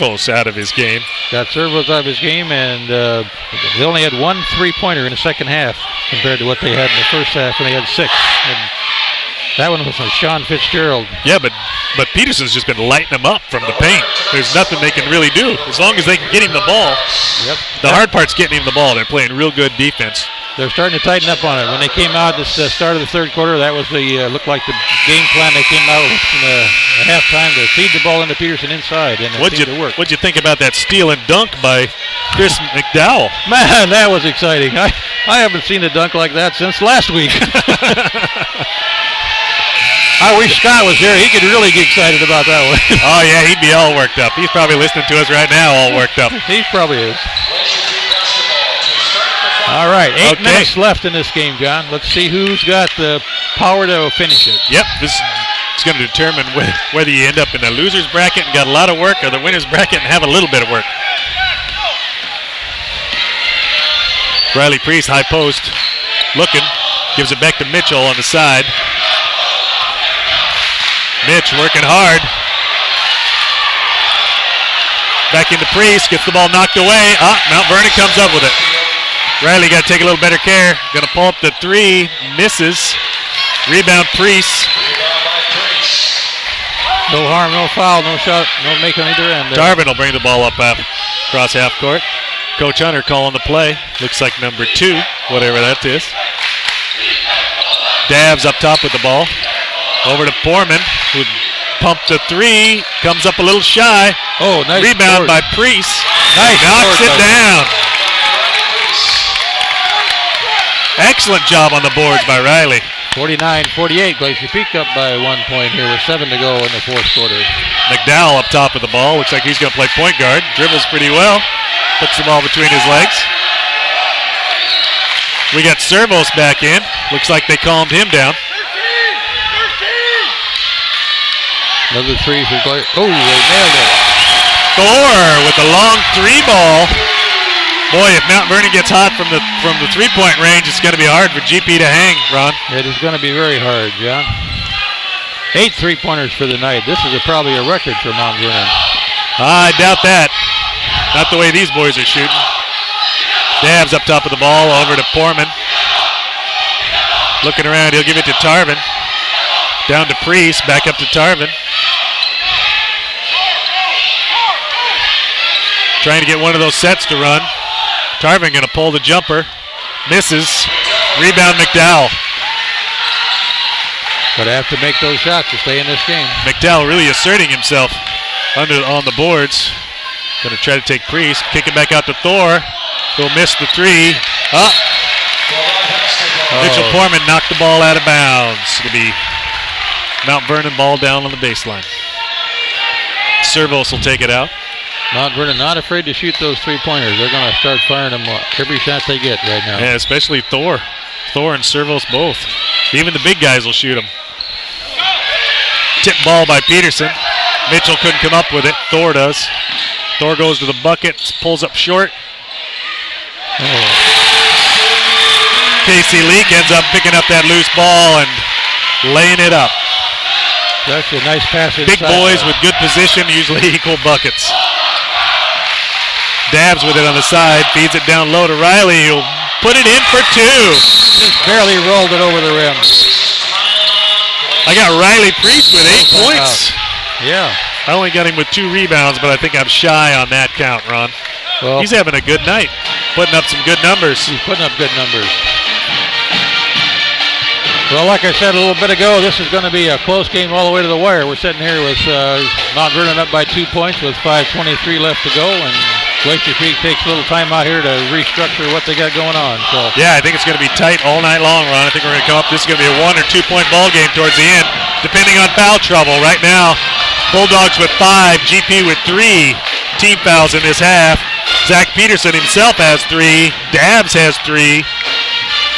Servos out of his game. Got Servos out of his game, and they only had 1 3-pointer in the second half compared to what they had in the first half, and they had 6. And that one was from Sean Fitzgerald. Yeah, but Peterson's just been lighting them up from the paint. There's nothing they can really do. As long as they can get him the ball. Yep. The hard part's getting him the ball. They're playing real good defense. They're starting to tighten up on it. When they came out at the start of the third quarter, that was looked like the game plan they came out with in the halftime to feed the ball into Peterson inside, and it seemed to work. What'd you think about that steal and dunk by Chris McDowell? Man, that was exciting. I haven't seen a dunk like that since last week. I wish Scott was here. He could really get excited about that one. Oh, yeah, he'd be all worked up. He's probably listening to us right now all worked up. He probably is. All right, 8 minutes left in this game, John. Let's see who's got the power to finish it. Yep, this is going to determine whether you end up in the loser's bracket and got a lot of work or the winner's bracket and have a little bit of work. Riley Priest, high post, looking, gives it back to Mitchell on the side. Mitch working hard. Back into Priest, gets the ball knocked away. Mount Vernon comes up with it. Riley got to take a little better care. Going to pull up the 3, misses. Rebound Priest. No harm, no foul, no shot, no make on either end. Darvin will bring the ball up across half court. Coach Hunter calling the play. Looks like number 2, whatever that is. Davs up top with the ball. Over to Foreman, who pumped the 3, comes up a little shy. Oh, nice rebound by Priest. Nice. Knocks it down. Excellent job on the boards by Riley. 49-48. Glacier Peak up by 1 point here with 7 to go in the fourth quarter. McDowell up top of the ball. Looks like he's going to play point guard. Dribbles pretty well. Puts the ball between his legs. We got Servos back in. Looks like they calmed him down. Another 3 for Glacier. Oh, they nailed it. Thor with a long 3 ball. Boy, if Mount Vernon gets hot from the 3-point range, it's going to be hard for GP to hang, Ron. It is going to be very hard, John. 8 3-pointers for the night. This is probably a record for Mount Vernon. I doubt that. Not the way these boys are shooting. Dabs up top of the ball, over to Foreman. Looking around, he'll give it to Tarvin. Down to Priest, back up to Tarvin. Trying to get one of those sets to run. Tarvin going to pull the jumper. Misses. Rebound McDowell. But have to make those shots to stay in this game. McDowell really asserting himself on the boards. Going to try to take Priest. Kick it back out to Thor. He'll miss the 3. Mitchell Foreman knocked the ball out of bounds. It'll be Mount Vernon ball down on the baseline. Servos will take it out. Mount Vernon not afraid to shoot those 3-pointers. They're going to start firing them every shot they get right now. Yeah, especially Thor. Thor and Servos both. Even the big guys will shoot them. Tip ball by Peterson. Mitchell couldn't come up with it. Thor does. Thor goes to the bucket, pulls up short. Casey Leak ends up picking up that loose ball and laying it up. That's a nice pass inside. Big boys with good position usually equal buckets. Dabs with it on the side, feeds it down low to Riley, who'll put it in for 2. Just barely rolled it over the rim. I got Riley Priest with 8 points. Yeah. I only got him with 2 rebounds, but I think I'm shy on that count, Ron. Well, he's having a good night, putting up some good numbers. He's putting up good numbers. Well, like I said a little bit ago, this is going to be a close game all the way to the wire. We're sitting here with Mount Vernon up by 2 points with 5:23 left to go, and Glacier Peak takes a little time out here to restructure what they got going on. So yeah, I think it's going to be tight all night long, Ron. I think we're going to come up. This is going to be a 1 or 2 point ball game towards the end, depending on foul trouble. Right now, Bulldogs with 5, GP with 3 team fouls in this half. Zach Peterson himself has 3. Dabs has 3.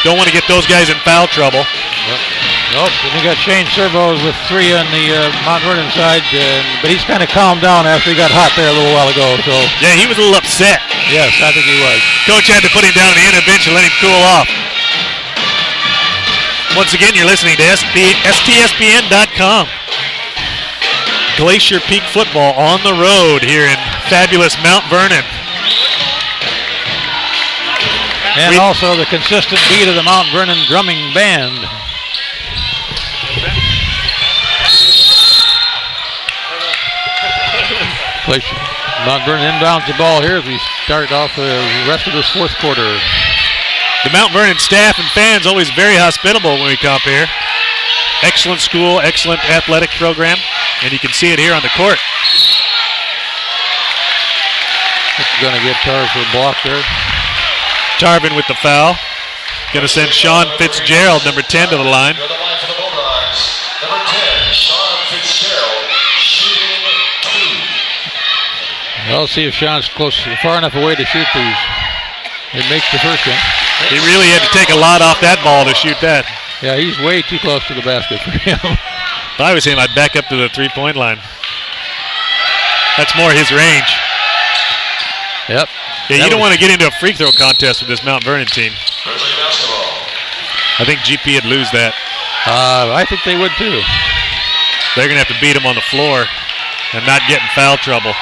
Don't want to get those guys in foul trouble. Nope. And you got Shane Servos with 3 on the Mount Vernon side, but he's kind of calmed down after he got hot there a little while ago. So yeah, he was a little upset. Yes, I think he was. Coach had to put him down on the end of the bench and let him cool off. Once again, you're listening to STSPN.com. Glacier Peak football on the road here in fabulous Mount Vernon. And also the consistent beat of the Mount Vernon drumming band. Glacier. Mount Vernon inbounds the ball here as we start off the rest of this fourth quarter. The Mount Vernon staff and fans always very hospitable when we come up here. Excellent school, excellent athletic program, and you can see it here on the court. It's going to get Tarv for a block there. Tarvin with the foul. Going to send Sean Fitzgerald, number 10, to the line. Number 10, Sean Fitzgerald, shooting 2. I'll see if Sean's far enough away to shoot these. It makes the first one. He really had to take a lot off that ball to shoot that. Yeah, he's way too close to the basket for him. If I was him, I'd back up to the three-point line. That's more his range. Yep. Yeah, you don't want to get into a free throw contest with this Mount Vernon team. I think GP would lose that. I think they would too. They're going to have to beat him on the floor and not get in foul trouble.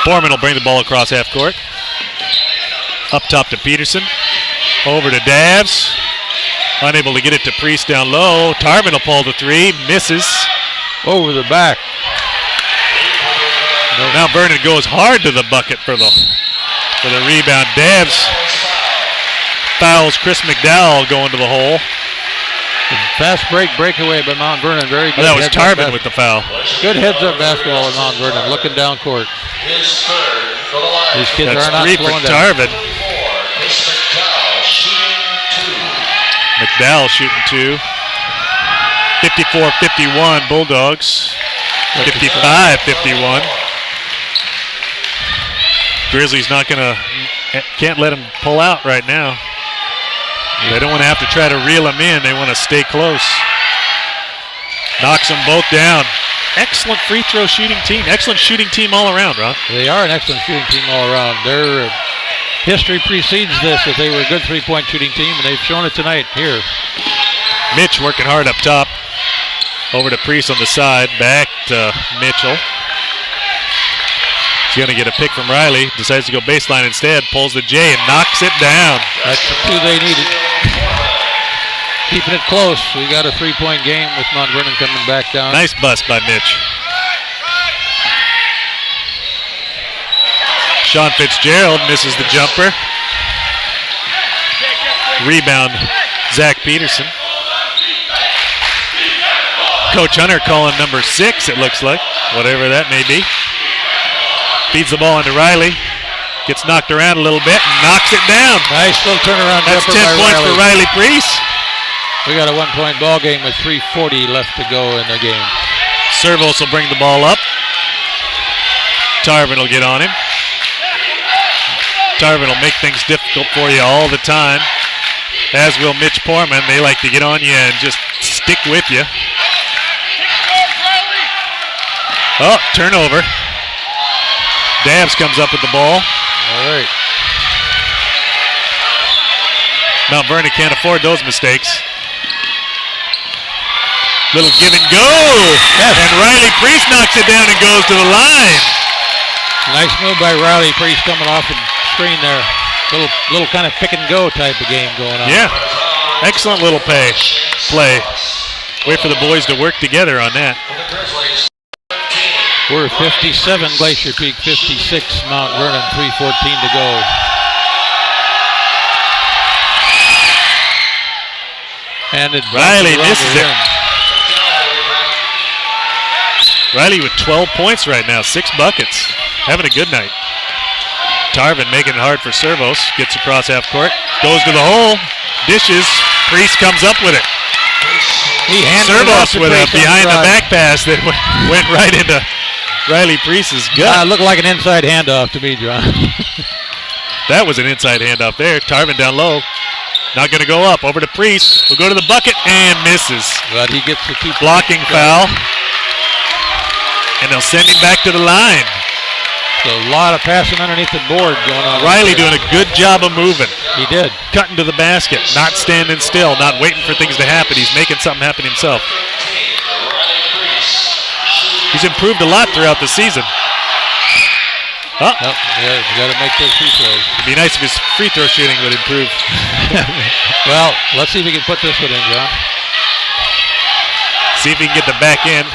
Foreman will bring the ball across half court. Up top to Peterson. Over to Davs. Unable to get it to Priest down low. Tarvin will pull the three. Misses. Over the back. Mount Vernon goes hard to the bucket for the rebound. Davs fouls Chris McDowell going to the hole. Fast breakaway by Mount Vernon. Very good. That was Tarvin with the foul. Good heads-up basketball with Mount Vernon. Looking down court. His third for the line. These kids That's are not three for slowing down. Tarvin. McDowell shooting 2. 54-51 Bulldogs. 55-51. Grizzlies can't let him pull out right now. They don't want to have to try to reel him in. They want to stay close. Knocks them both down. Excellent free throw shooting team. Excellent shooting team all around, Ron. They are an excellent shooting team all around. Their history precedes this, that they were a good three-point shooting team, and they've shown it tonight here. Mitch working hard up top. Over to Priest on the side. Back to Mitchell. He's going to get a pick from Riley. Decides to go baseline instead. Pulls the J and knocks it down. That's the two they needed. Keeping it close. We got a three-point game with Mount Vernon coming back down. Nice bust by Mitch. Sean Fitzgerald misses the jumper. Rebound, Zach Peterson. Coach Hunter calling number 6, it looks like, whatever that may be. Feeds the ball into Riley. Gets knocked around a little bit and knocks it down. Nice little turnaround. That's 10 points for Riley Priest. We got a one-point ball game with 3:40 left to go in the game. Servos will bring the ball up. Tarvin will get on him. Tarvin will make things difficult for you all the time, as will Mitch Portman. They like to get on you and just stick with you. Oh, turnover. Davs comes up with the ball. All right. Mount Vernon can't afford those mistakes. Little give and go. Yes. And Riley Priest knocks it down and goes to the line. Nice move by Riley Priest coming off the screen there. Little kind of pick and go type of game going on. Yeah. Excellent little play. Wait for the boys to work together on that. We're 57, Glacier Peak 56, Mount Vernon 3:14 to go. And Riley misses it. Riley with 12 points right now, 6 buckets. Having a good night. Tarvin making it hard for Servos. Gets across half court. Goes to the hole. Dishes. Priest comes up with it. Servos with a behind the back pass that went right into Riley Priest's gut. Looked like an inside handoff to me, John. That was an inside handoff there. Tarvin down low. Not going to go up. Over to Priest. Will go to the bucket and misses. But he gets the 2 blocking foul. And they'll send him back to the line. So a lot of passing underneath the board going on. Riley doing a good job of moving. He did. Cutting to the basket. Not standing still. Not waiting for things to happen. He's making something happen himself. He's improved a lot throughout the season. Oh. Nope, yeah, you got to make those free throws. It'd be nice if his free throw shooting would improve. Well, let's see if we can put this one in, John. See if he can get the back end.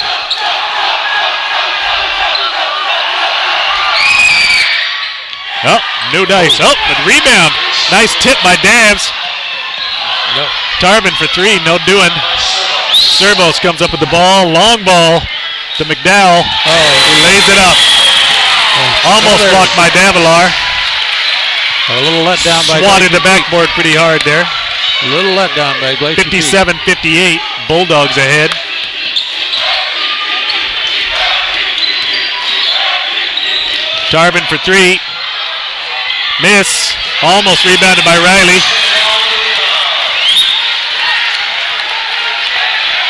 Oh, no dice. Oh, but rebound. Nice tip by Davs. Nope. Tarvin for three, no doing. Servos comes up with the ball. Long ball to McDowell. Oh, he lays it up. Almost blocked by Davilar. A little letdown by Swatted the backboard pretty hard there. A little letdown by Glacier. 57-58. Bulldogs ahead. Tarvin for three. Miss. Almost rebounded by Riley.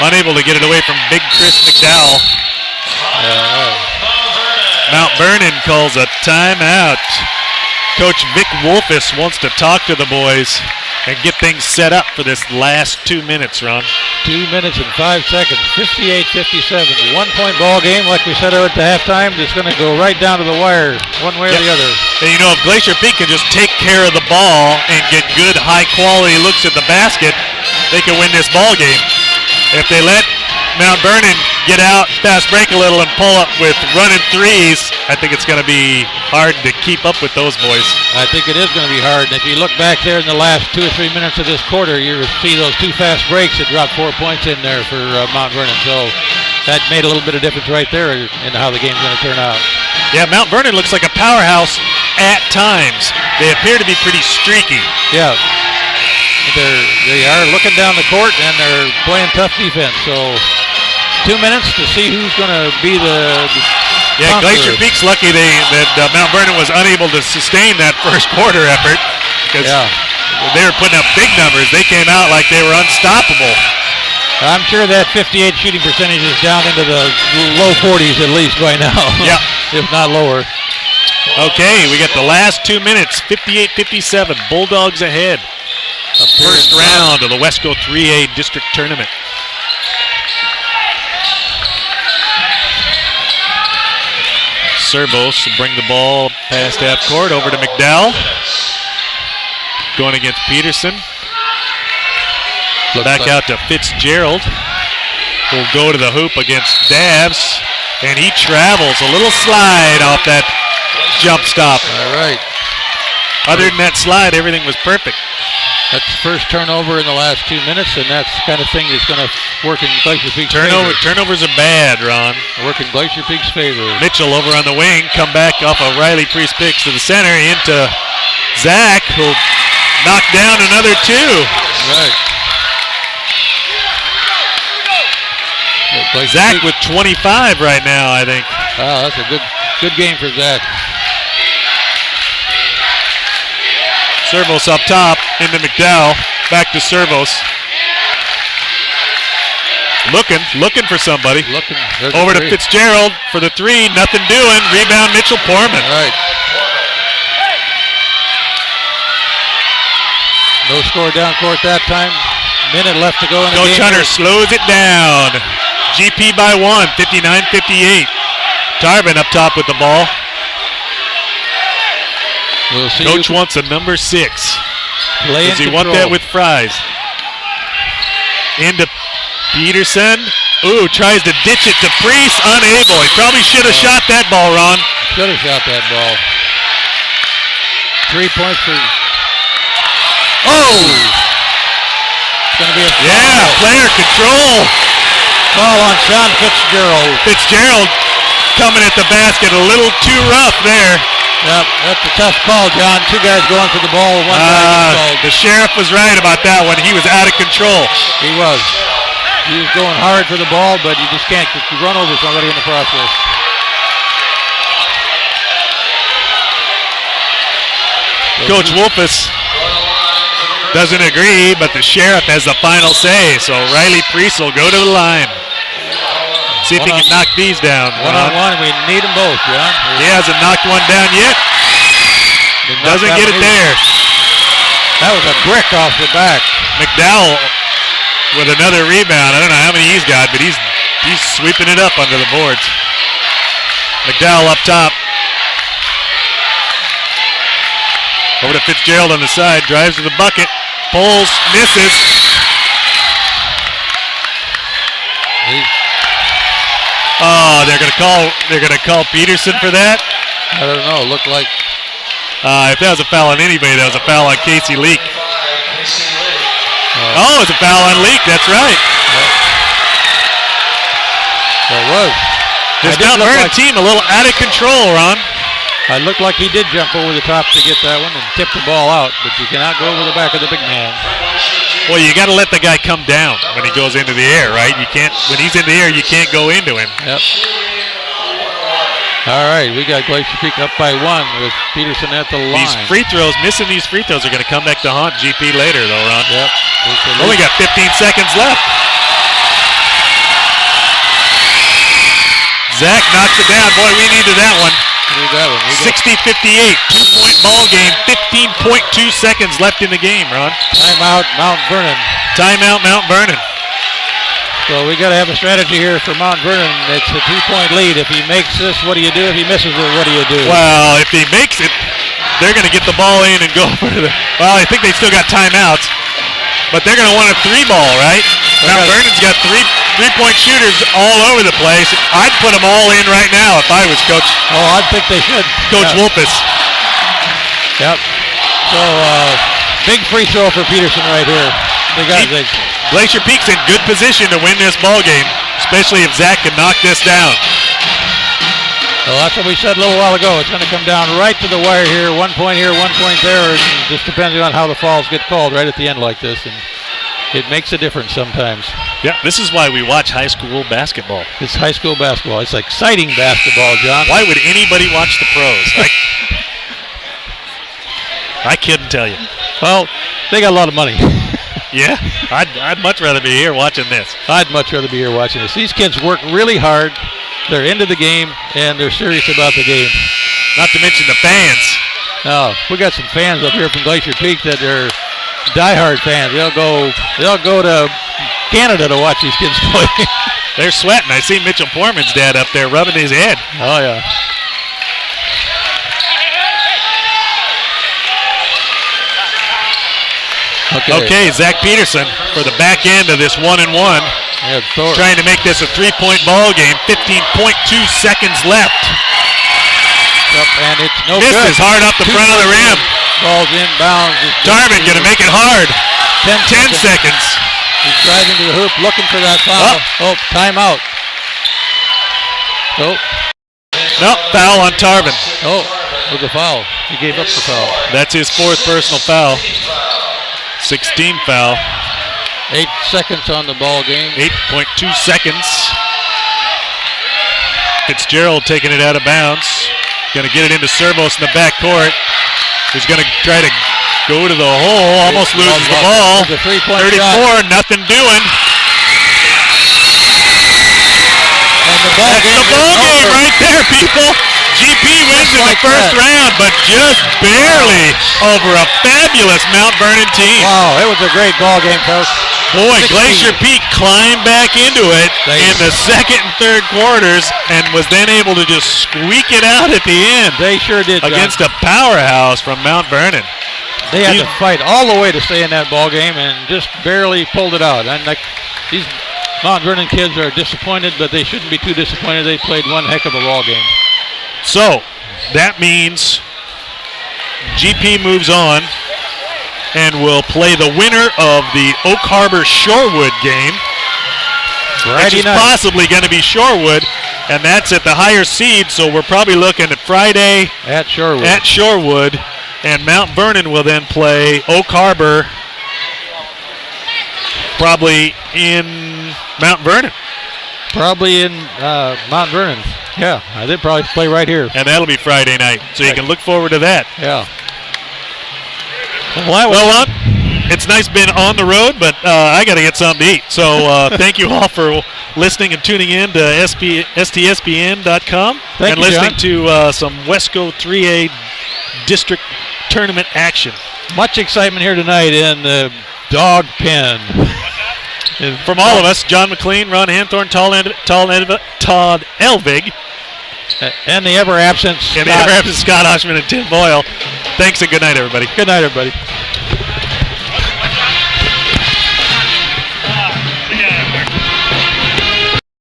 Unable to get it away from big Chris McDowell. Mount Vernon calls a timeout. Coach Vic Wolfus wants to talk to the boys and get things set up for this last 2 minutes, Ron. 2 minutes and 5 seconds. 58-57. 1 point ball game, like we said at the halftime. It's going to go right down to the wire, one way or the other. And you know, if Glacier Peak can just take care of the ball and get good, high-quality looks at the basket, they can win this ball game. If they let Mount Vernon get out, fast break a little, and pull up with running threes, I think it's going to be hard to keep up with those boys. I think it is going to be hard. And if you look back there in the last 2 or 3 minutes of this quarter, you see those 2 fast breaks that dropped 4 points in there for Mount Vernon. So that made a little bit of difference right there in how the game's going to turn out. Yeah, Mount Vernon looks like a powerhouse at times. They appear to be pretty streaky. Yeah. They are looking down the court, and they're playing tough defense. So 2 minutes to see who's going to be the yeah, Glacier Peak's lucky that Mount Vernon was unable to sustain that first quarter effort because they were putting up big numbers. They came out like they were unstoppable. I'm sure that 58 shooting percentage is down into the low 40s at least by now. Yeah. If not lower. Okay, we got the last 2 minutes, 58-57. Bulldogs ahead. The first round of the Wesco 3A District Tournament. Servos will bring the ball past half court over to McDowell. Going against Peterson. Back out to Fitzgerald. Will go to the hoop against Davs. And he travels. A little slide off that jump stop. All right. Other than that slide, everything was perfect. That's the first turnover in the last 2 minutes, and that's the kind of thing that's going to work in Glacier Peak's favor. Turnovers are bad, Ron. Work in Glacier Peak's favor. Mitchell over on the wing, come back off of Riley Priest picks to the center, into Zach, who'll knock down another two. Right. Zach with 25 right now, I think. Wow, that's a good game for Zach. Servos up top, into McDowell, back to Servos. Looking for somebody. Over to Fitzgerald for the three, nothing doing. Rebound Mitchell Porman. All right. No score down court that time. Minute left to go in the game. Coach Hunter slows it down. GP by 1, 59-58. Tarvin up top with the ball. We'll see. Coach wants a number 6. Does he want that with Fries? Into Peterson. Ooh, tries to ditch it to Priest. Unable. He probably should have shot that ball, Ron. Should have shot that ball. 3 points for... Oh! It's going to be a foul. Yeah, player control. Foul on Sean Fitzgerald. Fitzgerald coming at the basket a little too rough there. Yep, that's a tough call, John. 2 guys going for the ball. One guy called. The sheriff was right about that one. He was out of control. He was. He was going hard for the ball, but you just can't run over somebody in the process. Coach Wolfus doesn't agree, but the sheriff has the final say. So Riley Priest will go to the line. See if he can knock these down. One-on-one, we need them both, John. He hasn't knocked one down yet. Doesn't get it there. That was a brick off the back. McDowell with another rebound. I don't know how many he's got, but he's sweeping it up under the boards. McDowell up top. Over to Fitzgerald on the side, drives to the bucket, pulls, misses. Oh, they're gonna call Peterson for that. I don't know. It looked like if that was a foul on anybody, that was a foul on Casey Leak. Oh, it's a foul on Leak. That's right. It was. This Mount Vernon team a little out of control, Ron. It looked like he did jump over the top to get that one and tip the ball out, but you cannot go over the back of the big man. Well, you got to let the guy come down when he goes into the air, right? You can't. When he's in the air, you can't go into him. Yep. All right, we got Glacier Peak up by 1 with Peterson at the line. These free throws, missing these free throws, are going to come back to haunt GP later, though, Ron. Yep. Only got 15 seconds left. Zach knocks it down. Boy, we needed that one. 60-58, 2-point ball game, 15.2 seconds left in the game, Ron. Timeout, Mount Vernon. Timeout, Mount Vernon. So we got to have a strategy here for Mount Vernon. It's a 2-point lead. If he makes this, what do you do? If he misses it, what do you do? Well, if he makes it, they're going to get the ball in and go for the. Well, I think they still got timeouts, but they're going to want a 3-ball, right? Mount Vernon's got three-point shooters all over the place. I'd put them all in right now if I was Coach. Oh, I think they should. Coach Wolpus. Yep. So, big free throw for Peterson right here. Glacier Peak's in good position to win this ball game, especially if Zach can knock this down. Well, that's what we said a little while ago. It's going to come down right to the wire here. 1 point here, 1 point there. And just depending on how the fouls get called right at the end like this. And it makes a difference sometimes. Yeah, this is why we watch high school basketball. It's high school basketball. It's exciting basketball, John. Why would anybody watch the pros? I couldn't tell you. Well, they got a lot of money. Yeah, I'd much rather be here watching this. I'd much rather be here watching this. These kids work really hard. They're into the game, and they're serious about the game. Not to mention the fans. No, we got some fans up here from Glacier Peak that are diehard fans. They'll go to Canada to watch these kids play. They're sweating. I see Mitchell Foreman's dad up there rubbing his head. Oh, yeah. Okay, Zach Peterson for the back end of this 1-and-1. Yeah, trying to make this a 3-point ball game. 15.2 seconds left. Yep, and it's no good. Misses hard up the front of the rim. Ball's inbounds. Darvin going to make it hard. 10 seconds. He's driving to the hoop looking for that foul. Oh, timeout. Oh. No, foul on Tarvin. Oh, with the foul. He gave up the foul. That's his 4th personal foul. 16 foul. 8 seconds on the ball game. 8.2 seconds. Fitzgerald taking it out of bounds. Going to get it into Servos in the backcourt. He's going to try to go to the hole. Almost loses the ball. 34, shot. Nothing doing. And the ball That's game the ball game right there, people. GP wins in the first round, but just barely over a fabulous Mount Vernon team. Wow, it was a great ball game, folks. Boy, Glacier Peak climbed back into it in the second and third quarters and was then able to just squeak it out at the end. They sure did, John. Against a powerhouse from Mount Vernon. They had to fight all the way to stay in that ball game and just barely pulled it out. And these Mount Vernon kids are disappointed, but they shouldn't be too disappointed. They played one heck of a ball game. So, that means GP moves on and will play the winner of the Oak Harbor Shorewood game, which is possibly going to be Shorewood, and that's at the higher seed, so we're probably looking at Friday at Shorewood, and Mount Vernon will then play Oak Harbor probably in Mount Vernon. Probably in Mount Vernon. Yeah, they'd probably play right here. And that'll be Friday night, so you can look forward to that. Yeah. Well, it's nice being on the road, but I got to get something to eat. So thank you all for listening and tuning in to STSBN.com and listening to some Wesco 3A District Tournament action. Much excitement here tonight in the dog pen. From all of us, John McLean, Ron Hanthorne, Todd Elvig, And the ever-absent Scott Oshman and Tim Boyle. Thanks and good night, everybody. Good night, everybody.